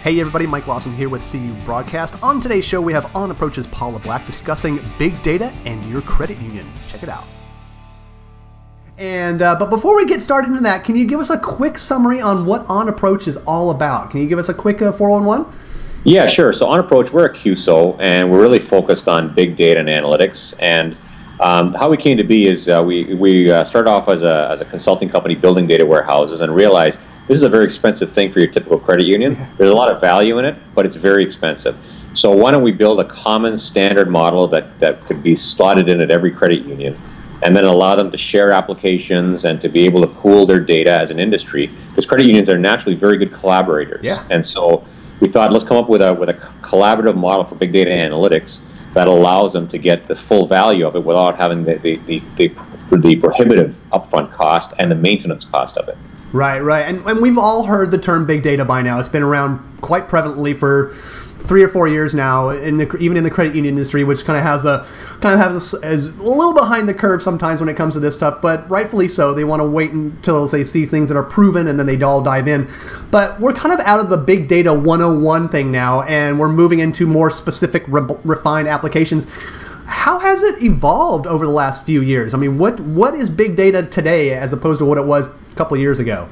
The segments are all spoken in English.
Hey everybody, Mike Lawson here with CU Broadcast. On today's show, we have OnApproach's Ablack discussing big data and your credit union. Check it out. And but before we get started into that, can you give us a quick summary on what OnApproach is all about? Can you give us a quick 411? Yeah, sure. So OnApproach, we're a QSO, and we're really focused on big data and analytics. And how we came to be is we started off as a consulting company building data warehouses and realized this is a very expensive thing for your typical credit union. There's a lot of value in it, but it's very expensive. So why don't we build a common standard model that could be slotted in at every credit union, and then allow them to share applications and to be able to pool their data as an industry, because credit unions are naturally very good collaborators. Yeah. And so we thought, let's come up with a collaborative model for big data analytics that allows them to get the full value of it without having the prohibitive upfront cost and the maintenance cost of it. Right, right. And we've all heard the term big data by now. It's been around quite prevalently for 3 or 4 years now, even in the credit union industry, which kind of has a little behind the curve sometimes when it comes to this stuff, but rightfully so. They want to wait until they see things that are proven and then they all dive in. But we're kind of out of the big data 101 thing now, and we're moving into more specific, refined applications. How has it evolved over the last few years? I mean, what is big data today as opposed to what it was a couple of years ago?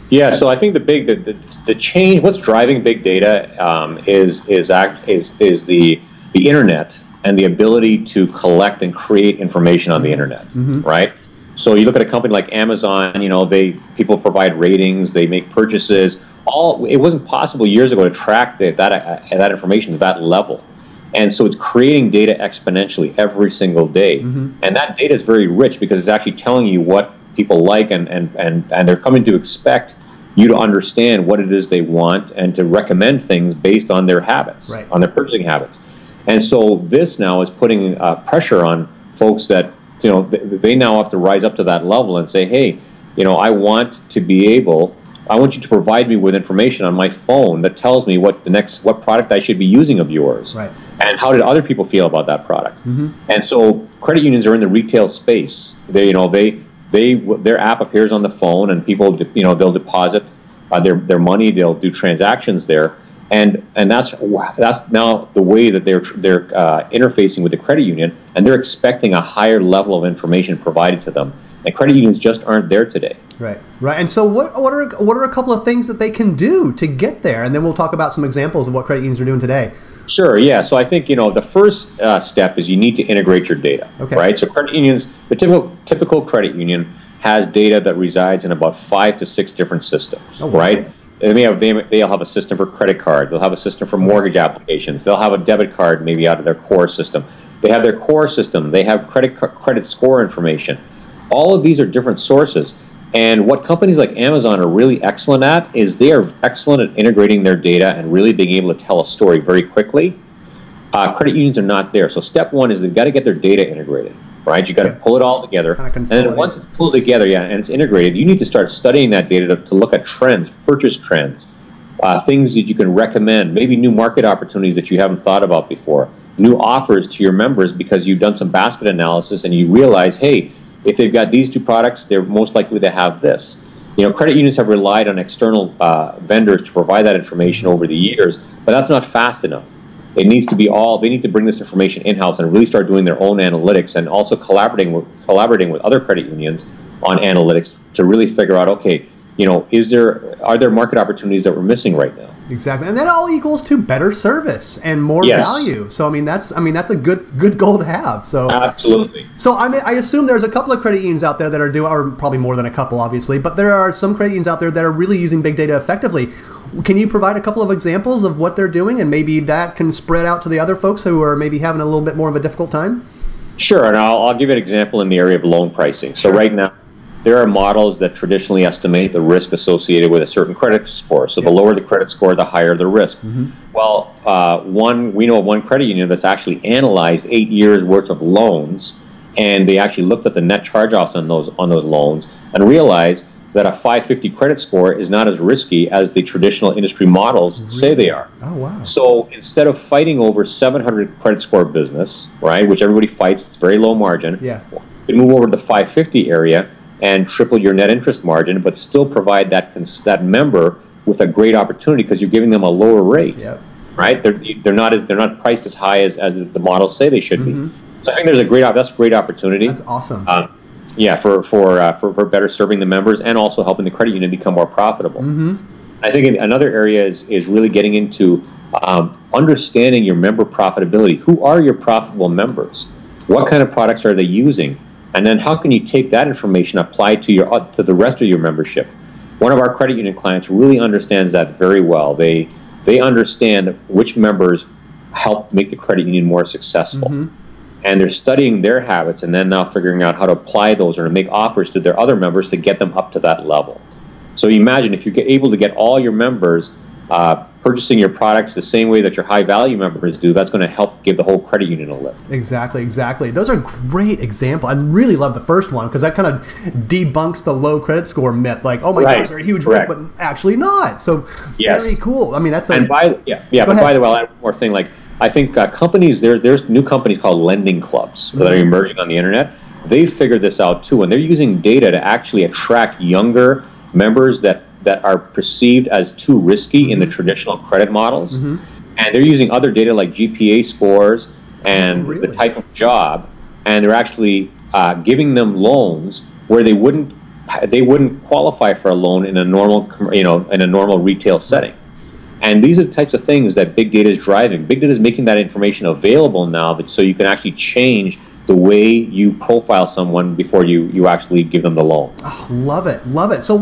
Yeah, so I think the change, what's driving big data is the internet and the ability to collect and create information on the internet, right? So you look at a company like Amazon, you know, people provide ratings, they make purchases. It wasn't possible years ago to track that information to that level. And so it's creating data exponentially every single day. And that data is very rich because it's actually telling you what people like, and they're coming to expect you to understand what it is they want and to recommend things based on their habits, right, on their purchasing habits. And so this now is putting pressure on folks that, you know, they now have to rise up to that level and say, hey, you know, I want you to provide me with information on my phone that tells me what product I should be using of yours, right, and how did other people feel about that product. And so credit unions are in the retail space. Their app appears on the phone, and people, you know, they'll deposit their money, they'll do transactions there, and that's now the way that they're interfacing with the credit union, and they're expecting a higher level of information provided to them. And credit unions just aren't there today. Right, right. And so what are a couple of things that they can do to get there? And then we'll talk about some examples of what credit unions are doing today. Sure, yeah. So I think, you know, the first step is you need to integrate your data, right? So credit unions, the typical credit union has data that resides in about 5 to 6 different systems, right? They'll have a system for credit card. They'll have a system for mortgage applications. They'll have a debit card maybe out of their core system. They have their core system. They have credit score information. All of these are different sources. And what companies like Amazon are really excellent at is they are excellent at integrating their data and really being able to tell a story very quickly. Credit unions are not there. So step one is they've got to get their data integrated, right? You've got to pull it all together. And then once it's pulled together, and it's integrated, you need to start studying that data to look at trends, purchase trends, things that you can recommend, maybe new market opportunities that you haven't thought about before, new offers to your members because you've done some basket analysis and you realize, hey, if they've got these 2 products, they're most likely to have this. You know, credit unions have relied on external vendors to provide that information over the years, but that's not fast enough. It needs to be they need to bring this information in-house and really start doing their own analytics, and also collaborating with other credit unions on analytics to really figure out, okay, you know, are there market opportunities that we're missing right now? Exactly, and that all equals to better service and more value. So I mean that's a good goal to have. So absolutely. So I assume there's a couple of credit unions out there that are doing, or probably more than a couple, obviously, but there are some credit unions out there that are really using big data effectively. Can you provide a couple of examples of what they're doing, and maybe that can spread out to the other folks who are maybe having a little bit more of a difficult time? Sure, and I'll give you an example in the area of loan pricing. So right now, there are models that traditionally estimate the risk associated with a certain credit score. So the lower the credit score, the higher the risk. Well, we know of one credit union that's actually analyzed 8 years worth of loans, and they actually looked at the net charge-offs on those loans and realized that a 550 credit score is not as risky as the traditional industry models say they are. Oh, wow. So instead of fighting over 700 credit score business, right, which everybody fights, it's very low margin, you move over to the 550 area and triple your net interest margin, but still provide that member with a great opportunity because you're giving them a lower rate. Yep. Right? They're not priced as high as the models say they should be. So I think there's that's a great opportunity. That's awesome. Yeah, for better serving the members and also helping the credit union become more profitable. I think another area is really getting into understanding your member profitability. Who are your profitable members? What kind of products are they using? And then how can you take that information, apply it to the rest of your membership? One of our credit union clients really understands that very well. They understand which members help make the credit union more successful. And they're studying their habits and then now figuring out how to apply those or to make offers to their other members to get them up to that level. So imagine if you're able to get all your members purchasing your products the same way that your high-value members do, that's going to help give the whole credit union a lift. Exactly. Those are great examples. I really love the first one because that kind of debunks the low credit score myth. Like, oh my gosh, they're a huge risk, but actually not. So very cool. I mean, that's a... And by the way, I'll add one more thing. Like, I think companies, there's new companies called lending clubs that are emerging on the internet. They've figured this out too, and they're using data to actually attract younger members that are perceived as too risky in the traditional credit models. And they're using other data like GPA scores and the type of job, and they're actually giving them loans where they wouldn't qualify for a loan in a normal retail setting. And these are the types of things that big data is driving. Big data is making that information available now, so you can actually change the way you profile someone before you actually give them the loan. Oh, love it. So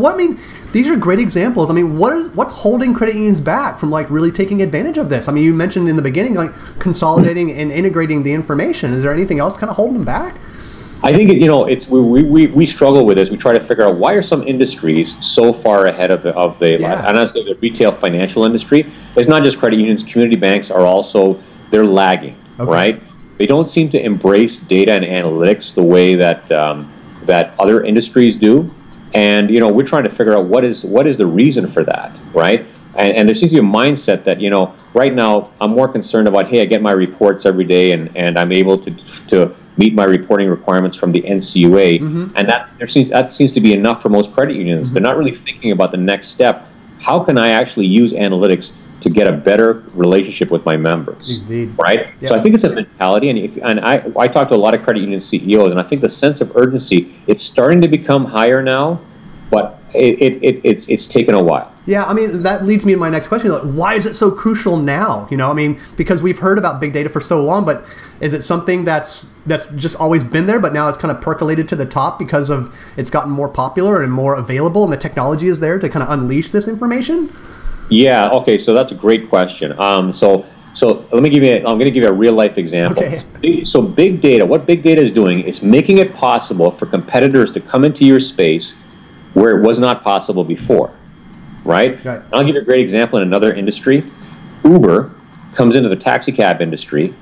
these are great examples. I mean, what's holding credit unions back from like really taking advantage of this? I mean, you mentioned in the beginning like consolidating and integrating the information. Is there anything else kind of holding them back? I think we struggle with this. We try to figure out why are some industries so far ahead of the and I say the retail financial industry. It's not just credit unions. Community banks are also lagging, right? They don't seem to embrace data and analytics the way that that other industries do. And we're trying to figure out what is the reason for that, right? And there seems to be a mindset that right now I'm more concerned about, hey, I get my reports every day and I'm able to meet my reporting requirements from the NCUA, and that seems to be enough for most credit unions. They're not really thinking about the next step. How can I actually use analytics to get a better relationship with my members? Indeed. Right? Yeah. So I think it's a mentality, and I talk to a lot of credit union CEOs, and I think the sense of urgency, it's starting to become higher now, but it's taken a while. Yeah, I mean, that leads me to my next question. Like, why is it so crucial now? I mean, because we've heard about big data for so long, but is it something that's just always been there, but now it's kind of percolated to the top because of it's gotten more popular and more available, and the technology is there to kind of unleash this information? Yeah. Okay. So that's a great question. So let me give you. I'm going to give you a real life example. Okay. So big data. What big data is doing is making it possible for competitors to come into your space where it was not possible before. Right? I'll give you a great example in another industry. Uber comes into the taxi cab industry,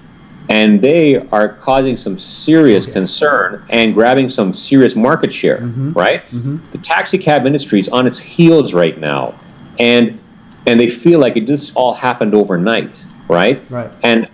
and they are causing some serious concern and grabbing some serious market share, right? The taxi cab industry is on its heels right now, and they feel like it just all happened overnight, right? And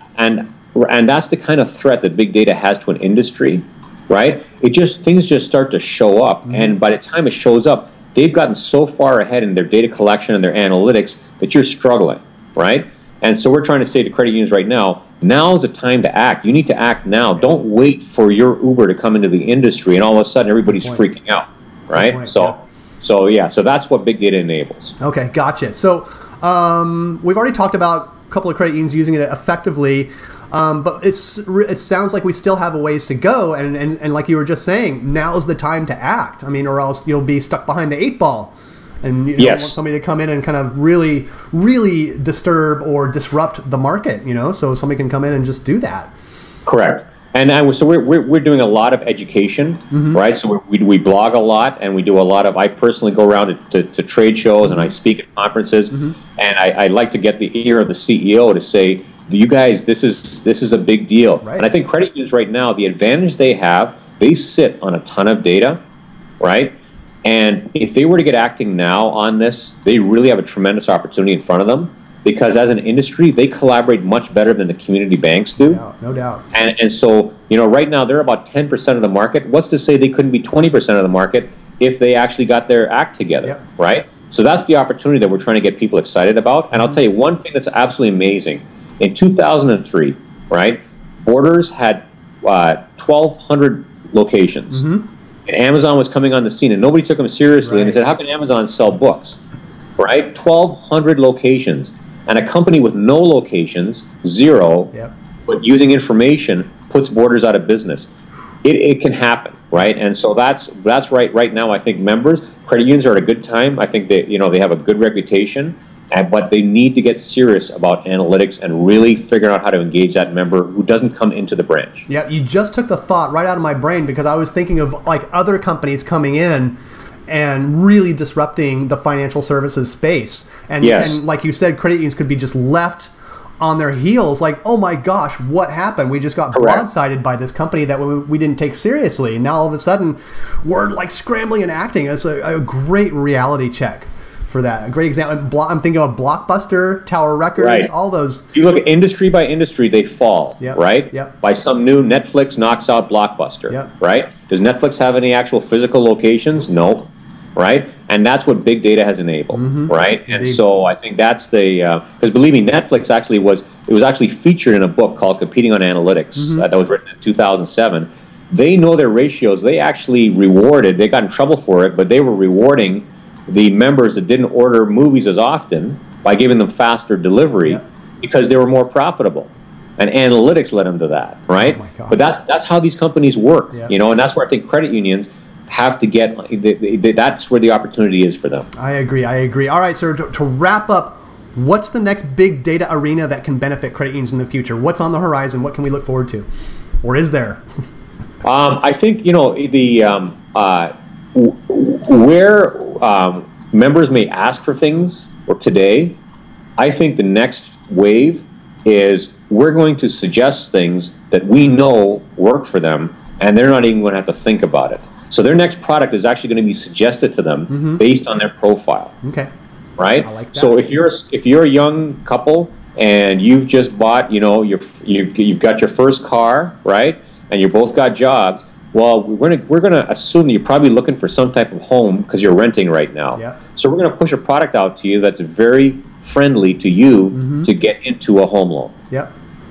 that's the kind of threat that big data has to an industry, right? Things just start to show up, and by the time it shows up, they've gotten so far ahead in their data collection and their analytics that you're struggling, right? And so we're trying to say to credit unions right now, now's the time to act. You need to act now. Don't wait for your Uber to come into the industry and all of a sudden everybody's freaking out, right? So that's what big data enables. Okay, gotcha. So we've already talked about a couple of credit unions using it effectively. But it sounds like we still have a ways to go, and like you were just saying, now's the time to act. I mean, or else you'll be stuck behind the 8 ball, and you want somebody to come in and kind of really, really disturb or disrupt the market. So somebody can come in and just do that. Correct. And so we're doing a lot of education, right? So we blog a lot, and we do a lot of. I personally go around to trade shows and I speak at conferences, and I like to get the ear of the CEO to say, you guys, this is a big deal. Right. And I think credit unions right now, the advantage they have, they sit on a ton of data, right? And if they were to get acting now on this, they really have a tremendous opportunity in front of them, because as an industry, they collaborate much better than the community banks do. No doubt. And so, right now they're about 10% of the market. What's to say they couldn't be 20% of the market if they actually got their act together, right? So that's the opportunity that we're trying to get people excited about. And I'll tell you one thing that's absolutely amazing. In 2003, right, Borders had 1,200 locations. And Amazon was coming on the scene, and nobody took them seriously. And they said, how can Amazon sell books? Right? 1,200 locations. And a company with no locations, zero, but using information, puts Borders out of business. It can happen, right? And so that's right now. I think members, credit unions are at a good time. I think that they have a good reputation, but they need to get serious about analytics and really figure out how to engage that member who doesn't come into the branch. Yeah, you just took the thought right out of my brain, because I was thinking of like other companies coming in and really disrupting the financial services space. And, and like you said, credit unions could be just left on their heels, like, oh my gosh, what happened? We just got broadsided by this company that we didn't take seriously. And now all of a sudden, we're like scrambling and acting. It's a great reality check for that. A great example. I'm thinking of Blockbuster, Tower Records, all those. You look at industry by industry, they fall, right? By some new, Netflix knocks out Blockbuster, right? Does Netflix have any actual physical locations? No. Right? And that's what big data has enabled, right? And so I think that's the, because believe me, Netflix actually was actually featured in a book called Competing on Analytics that was written in 2007. They know their ratios. They actually rewarded, they got in trouble for it, but they were rewarding the members that didn't order movies as often by giving them faster delivery because they were more profitable. And analytics led them to that, right? Oh, but that's how these companies work, and that's where I think credit unions have to get, that's where the opportunity is for them. I agree. All right, sir, to wrap up, what's the next big data arena that can benefit credit unions in the future? What's on the horizon? What can we look forward to? Or is there? I think, where members may ask for things, or today, I think the next wave is we're going to suggest things that we know work for them, and they're not even going to have to think about it. So their next product is actually going to be suggested to them based on their profile. Okay. Right? I like that. So if you're a young couple and you've just bought, you've got your first car, right? And you both got jobs. Well, we're gonna assume that you're probably looking for some type of home because you're renting right now. So we're gonna push a product out to you that's very friendly to you to get into a home loan.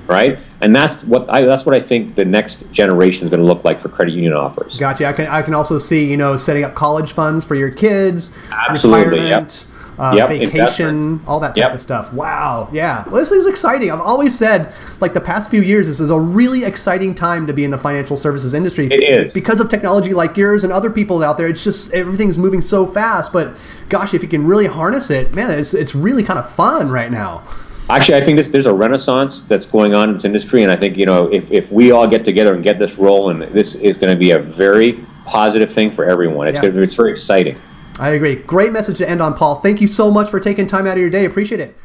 Right, and that's what I think the next generation is going to look like for credit union offers. Gotcha. I can also see setting up college funds for your kids, retirement, vacation, all that type of stuff. Wow, yeah. Well, this is exciting. I've always said, like the past few years, this is a really exciting time to be in the financial services industry. It is because of technology like yours and other people out there. It's just everything's moving so fast. But gosh, if you can really harness it, man, it's really kind of fun right now. Actually, I think there's a renaissance that's going on in this industry, and I think if we all get together and get this rolling, this is going to be a very positive thing for everyone. It's very exciting. I agree. Great message to end on, Paul. Thank you so much for taking time out of your day. Appreciate it.